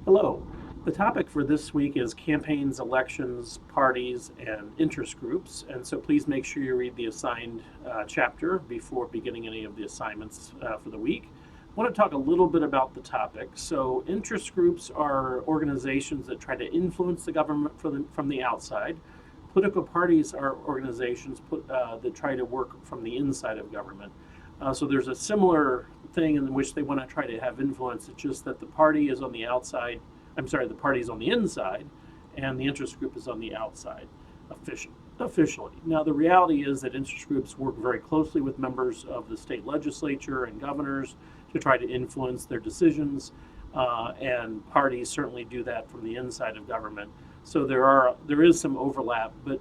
Hello. The topic for this week is campaigns, elections, parties, and interest groups. And so please make sure you read the assigned chapter before beginning any of the assignments for the week. I want to talk a little bit about the topic. So, interest groups are organizations that try to influence the government from the outside. Political parties are organizations that try to work from the inside of government. So there's a similar thing in which they want to try to have influence. It's just that the party is on the outside. I'm sorry, the party is on the inside, and the interest group is on the outside, officially. Now, the reality is that interest groups work very closely with members of the state legislature and governors to try to influence their decisions, and parties certainly do that from the inside of government. So there is some overlap, but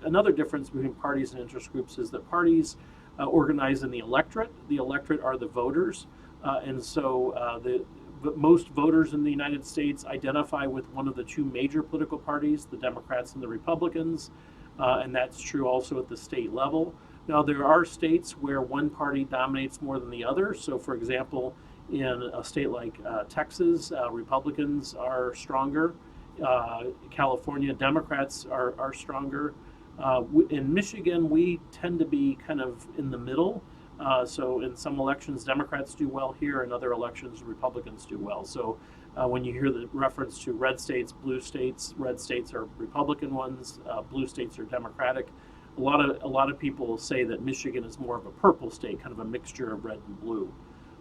another difference between parties and interest groups is that parties organized in the electorate. The electorate are the voters, and so most voters in the United States identify with one of the two major political parties, the Democrats and the Republicans, and that's true also at the state level. Now, there are states where one party dominates more than the other. So, for example, in a state like Texas, Republicans are stronger. California, Democrats are stronger. In Michigan, we tend to be kind of in the middle. So in some elections, Democrats do well here. In other elections, Republicans do well. So when you hear the reference to red states, red states are Republican ones, blue states are Democratic. A lot of people say that Michigan is more of a purple state, kind of a mixture of red and blue.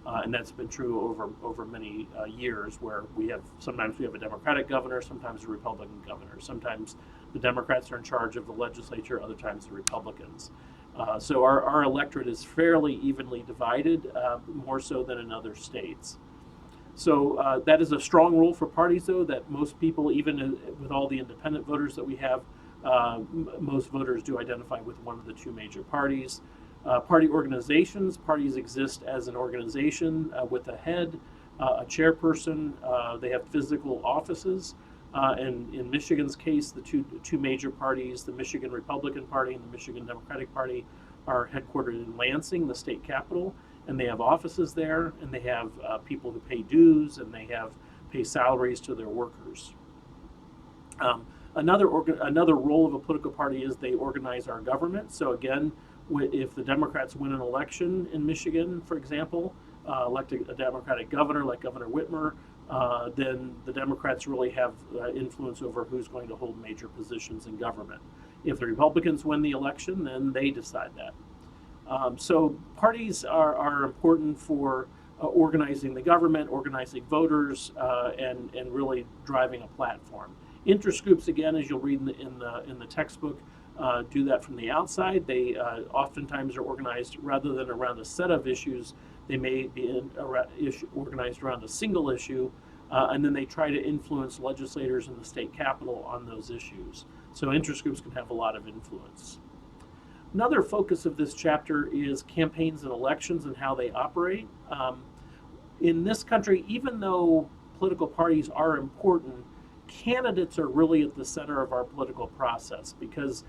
And that's been true over many years, where sometimes we have a Democratic governor, sometimes a Republican governor. Sometimes the Democrats are in charge of the legislature, other times the Republicans. So our electorate is fairly evenly divided, more so than in other states. So that is a strong rule for parties, though, that most people, even with all the independent voters that we have, most voters do identify with one of the two major parties. Party organizations. Parties exist as an organization with a head, a chairperson. They have physical offices. And in Michigan's case, the two major parties, the Michigan Republican Party and the Michigan Democratic Party, are headquartered in Lansing, the state capital, and they have offices there, and they have people who pay dues, and they pay salaries to their workers. Another role of a political party is they organize our government. So again, if the Democrats win an election in Michigan, for example, elect a Democratic governor like Governor Whitmer, then the Democrats really have influence over who's going to hold major positions in government. If the Republicans win the election, then they decide that. So parties are important for organizing the government, organizing voters, and really driving a platform. Interest groups, again, as you'll read in the textbook, do that from the outside. They oftentimes are organized rather than around a set of issues. They may be organized around a single issue, and then they try to influence legislators in the state capitol on those issues. So interest groups can have a lot of influence. Another focus of this chapter is campaigns and elections and how they operate. In this country, even though political parties are important, candidates are really at the center of our political process, because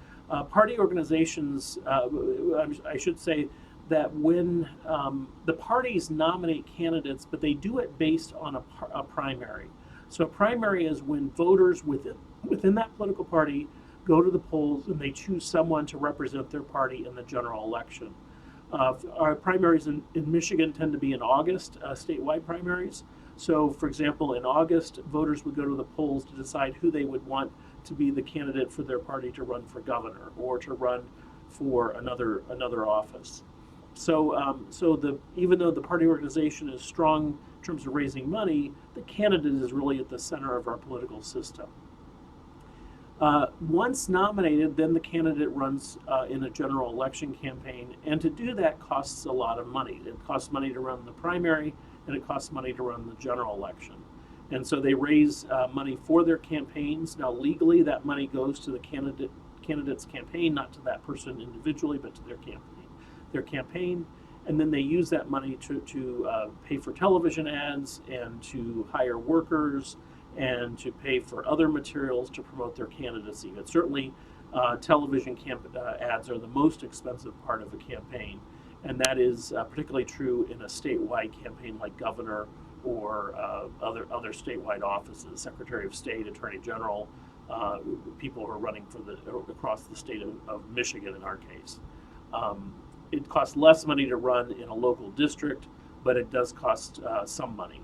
party organizations, I should say that when the parties nominate candidates, but they do it based on a primary. So a primary is when voters within that political party go to the polls and they choose someone to represent their party in the general election. Our primaries in Michigan tend to be in August, statewide primaries. So, for example, in August, voters would go to the polls to decide who they would want to be the candidate for their party to run for governor or to run for another office. So, even though the party organization is strong in terms of raising money, the candidate is really at the center of our political system. Once nominated, then the candidate runs in a general election campaign, and to do that costs a lot of money. It costs money to run the primary, and it costs money to run the general election. And so they raise money for their campaigns. Now, legally, that money goes to the candidate's campaign, not to that person individually, but to their campaign. And then they use that money to pay for television ads and to hire workers and to pay for other materials to promote their candidacy. But certainly, television ads are the most expensive part of a campaign, and that is particularly true in a statewide campaign like governor or other statewide offices, Secretary of State, Attorney General, people who are running for across the state of Michigan in our case. It costs less money to run in a local district, but it does cost some money.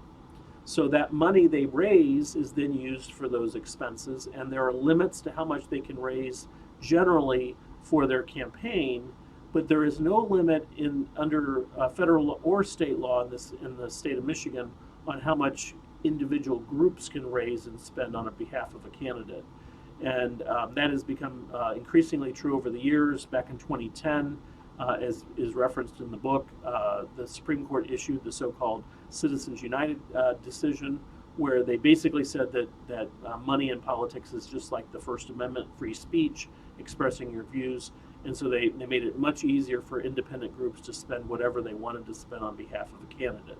So that money they raise is then used for those expenses, and there are limits to how much they can raise generally for their campaign, but there is no limit under federal or state law in the state of Michigan on how much individual groups can raise and spend on behalf of a candidate. And that has become increasingly true over the years. Back in 2010, as is referenced in the book, the Supreme Court issued the so-called Citizens United decision, where they basically said that money in politics is just like the First Amendment, free speech, expressing your views. And so they made it much easier for independent groups to spend whatever they wanted to spend on behalf of a candidate.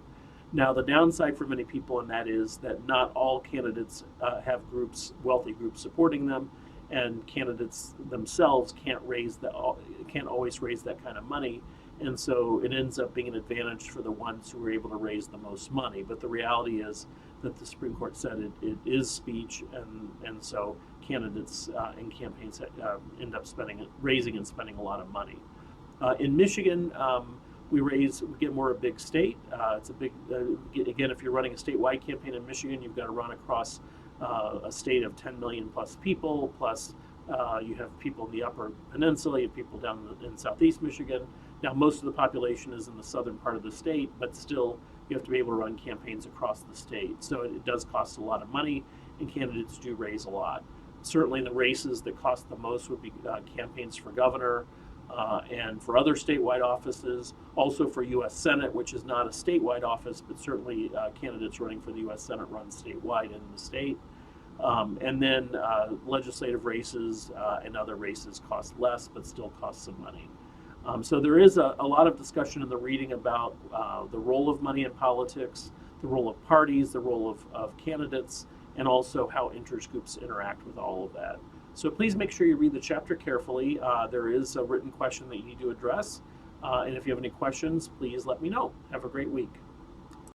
Now, the downside for many people in that is that not all candidates have groups, wealthy groups supporting them, and candidates themselves can't always raise that kind of money, and so it ends up being an advantage for the ones who are able to raise the most money. But the reality is that the Supreme Court said it is speech, and so candidates and campaigns end up raising and spending a lot of money. In Michigan, we get more a big state. It's a big, again, if you're running a statewide campaign in Michigan, you've got to run across a state of 10 million plus people, plus you have people in the Upper Peninsula, you have people down in Southeast Michigan. Now, most of the population is in the southern part of the state, but still you have to be able to run campaigns across the state. So it does cost a lot of money, and candidates do raise a lot. Certainly the races that cost the most would be campaigns for governor, and for other statewide offices, also for U.S. Senate, which is not a statewide office, but certainly candidates running for the U.S. Senate run statewide in the state. And then legislative races and other races cost less, but still cost some money. So there is a lot of discussion in the reading about the role of money in politics, the role of parties, the role of candidates, and also how interest groups interact with all of that. So please make sure you read the chapter carefully. There is a written question that you need to address. And if you have any questions, please let me know. Have a great week.